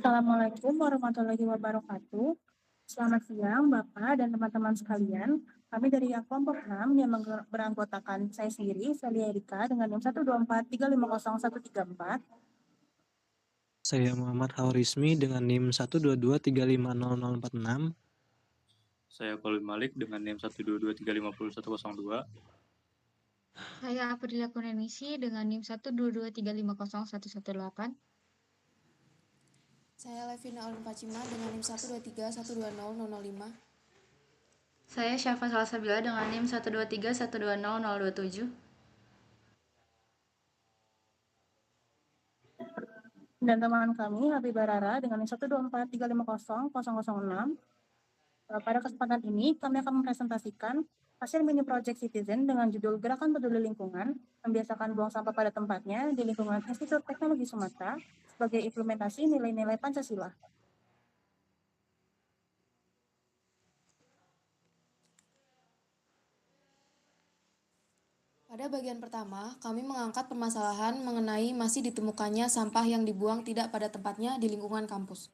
Assalamualaikum warahmatullahi wabarakatuh. Selamat siang, Bapak dan teman-teman sekalian. Kami dari kelompok 6 yang beranggotakan saya sendiri, Celia Erika, dengan NIM 124350134. Saya Muhammad Haurismi dengan NIM 122350046. Saya Kolil Malik dengan NIM 122350102. Saya Aprilia Kunenisi dengan NIM 122350118. Saya Levina Olin-Pacima dengan NIM 123120005. Saya Syafa Salsabila dengan NIM 123120027. Dan teman kami, Habibah Rara, dengan NIM 124350006. Pada kesempatan ini, kami akan mempresentasikan hasil mini project Citizen dengan judul Gerakan Peduli Lingkungan, membiasakan buang sampah pada tempatnya di lingkungan Institut Teknologi Sumatera sebagai implementasi nilai-nilai Pancasila. Pada bagian pertama, kami mengangkat permasalahan mengenai masih ditemukannya sampah yang dibuang tidak pada tempatnya di lingkungan kampus.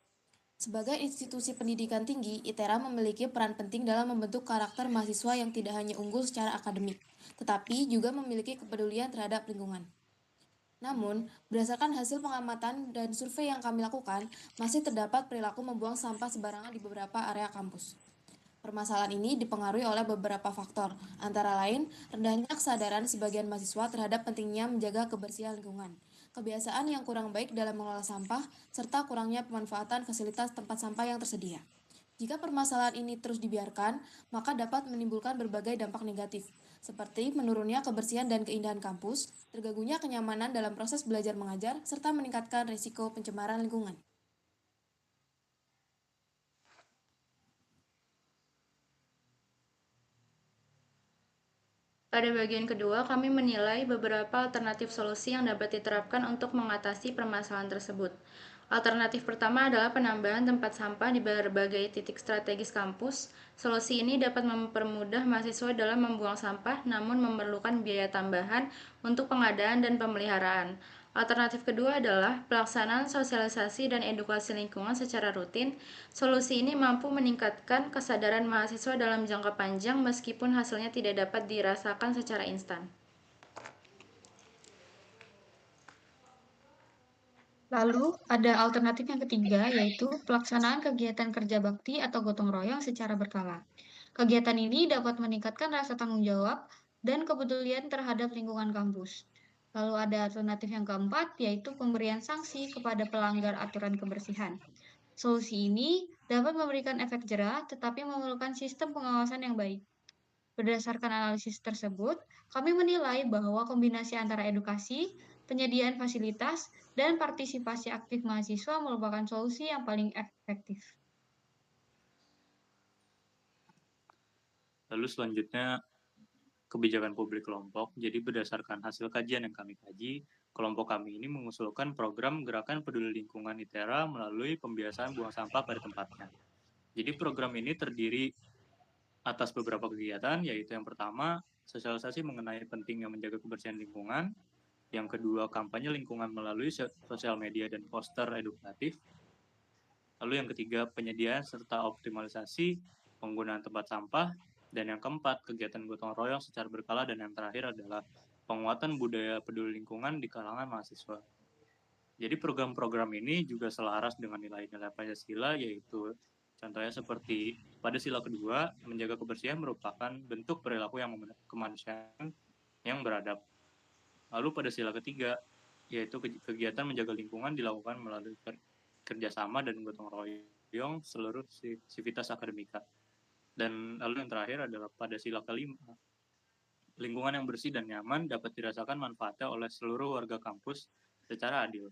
Sebagai institusi pendidikan tinggi, ITERA memiliki peran penting dalam membentuk karakter mahasiswa yang tidak hanya unggul secara akademik, tetapi juga memiliki kepedulian terhadap lingkungan. Namun, berdasarkan hasil pengamatan dan survei yang kami lakukan, masih terdapat perilaku membuang sampah sembarangan di beberapa area kampus. Permasalahan ini dipengaruhi oleh beberapa faktor, antara lain rendahnya kesadaran sebagian mahasiswa terhadap pentingnya menjaga kebersihan lingkungan, kebiasaan yang kurang baik dalam mengelola sampah, serta kurangnya pemanfaatan fasilitas tempat sampah yang tersedia. Jika permasalahan ini terus dibiarkan, maka dapat menimbulkan berbagai dampak negatif, seperti menurunnya kebersihan dan keindahan kampus, terganggunya kenyamanan dalam proses belajar mengajar, serta meningkatkan risiko pencemaran lingkungan. Pada bagian kedua, kami menilai beberapa alternatif solusi yang dapat diterapkan untuk mengatasi permasalahan tersebut. Alternatif pertama adalah penambahan tempat sampah di berbagai titik strategis kampus. Solusi ini dapat mempermudah mahasiswa dalam membuang sampah, namun memerlukan biaya tambahan untuk pengadaan dan pemeliharaan. Alternatif kedua adalah pelaksanaan sosialisasi dan edukasi lingkungan secara rutin. Solusi ini mampu meningkatkan kesadaran mahasiswa dalam jangka panjang meskipun hasilnya tidak dapat dirasakan secara instan. Lalu, ada alternatif yang ketiga, yaitu pelaksanaan kegiatan kerja bakti atau gotong royong secara berkala. Kegiatan ini dapat meningkatkan rasa tanggung jawab dan kepedulian terhadap lingkungan kampus. Lalu ada alternatif yang keempat, yaitu pemberian sanksi kepada pelanggar aturan kebersihan. Solusi ini dapat memberikan efek jera, tetapi memerlukan sistem pengawasan yang baik. Berdasarkan analisis tersebut, kami menilai bahwa kombinasi antara edukasi, penyediaan fasilitas, dan partisipasi aktif mahasiswa merupakan solusi yang paling efektif. Lalu selanjutnya, kebijakan publik kelompok. Jadi berdasarkan hasil kajian yang kami kaji, kelompok kami ini mengusulkan program Gerakan Peduli Lingkungan ITERA melalui pembiasaan buang sampah pada tempatnya. Jadi program ini terdiri atas beberapa kegiatan, yaitu yang pertama, sosialisasi mengenai pentingnya menjaga kebersihan lingkungan. Yang kedua, kampanye lingkungan melalui sosial media dan poster edukatif. Lalu yang ketiga, penyediaan serta optimalisasi penggunaan tempat sampah. Dan yang keempat, kegiatan gotong royong secara berkala. Dan yang terakhir adalah penguatan budaya peduli lingkungan di kalangan mahasiswa. Jadi program-program ini juga selaras dengan nilai-nilai Pancasila, yaitu contohnya seperti pada sila kedua, menjaga kebersihan merupakan bentuk perilaku yang kemanusiaan yang beradab. Lalu pada sila ketiga, yaitu kegiatan menjaga lingkungan dilakukan melalui kerjasama dan gotong royong seluruh sivitas akademika. Dan lalu yang terakhir adalah pada sila kelima, lingkungan yang bersih dan nyaman dapat dirasakan manfaatnya oleh seluruh warga kampus secara adil.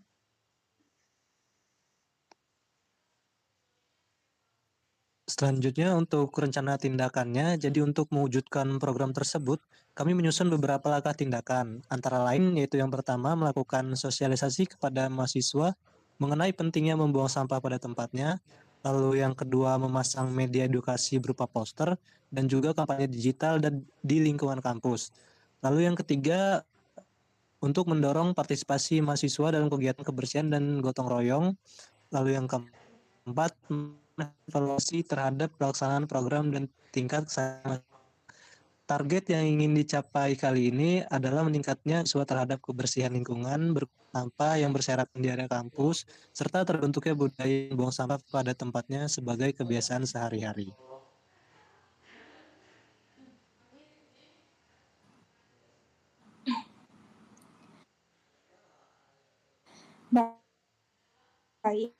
Selanjutnya untuk rencana tindakannya, jadi untuk mewujudkan program tersebut, kami menyusun beberapa langkah tindakan. Antara lain yaitu yang pertama melakukan sosialisasi kepada mahasiswa mengenai pentingnya membuang sampah pada tempatnya. Lalu yang kedua memasang media edukasi berupa poster dan juga kampanye digital dan di lingkungan kampus. Lalu yang ketiga untuk mendorong partisipasi mahasiswa dalam kegiatan kebersihan dan gotong royong. Lalu yang keempat, evaluasi terhadap pelaksanaan program dan tingkat kesehatan. Target yang ingin dicapai kali ini adalah meningkatnya siswa terhadap kebersihan lingkungan, sampah yang berserakan di area kampus, serta terbentuknya budaya buang sampah pada tempatnya sebagai kebiasaan sehari-hari. Baik,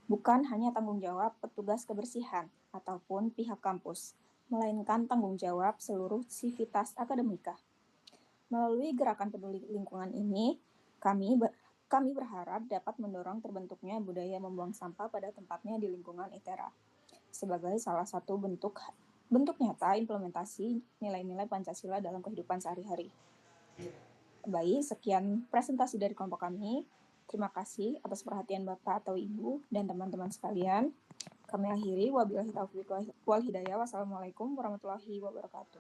bukan hanya tanggung jawab petugas kebersihan ataupun pihak kampus, melainkan tanggung jawab seluruh sivitas akademika. Melalui gerakan peduli lingkungan ini, kami berharap dapat mendorong terbentuknya budaya membuang sampah pada tempatnya di lingkungan ITERA sebagai salah satu bentuk nyata implementasi nilai-nilai Pancasila dalam kehidupan sehari-hari. Baik, sekian presentasi dari kelompok kami. Terima kasih atas perhatian Bapak atau Ibu dan teman-teman sekalian. Kami akhiri, wabillahi taufiq wal hidayah. Wassalamualaikum warahmatullahi wabarakatuh.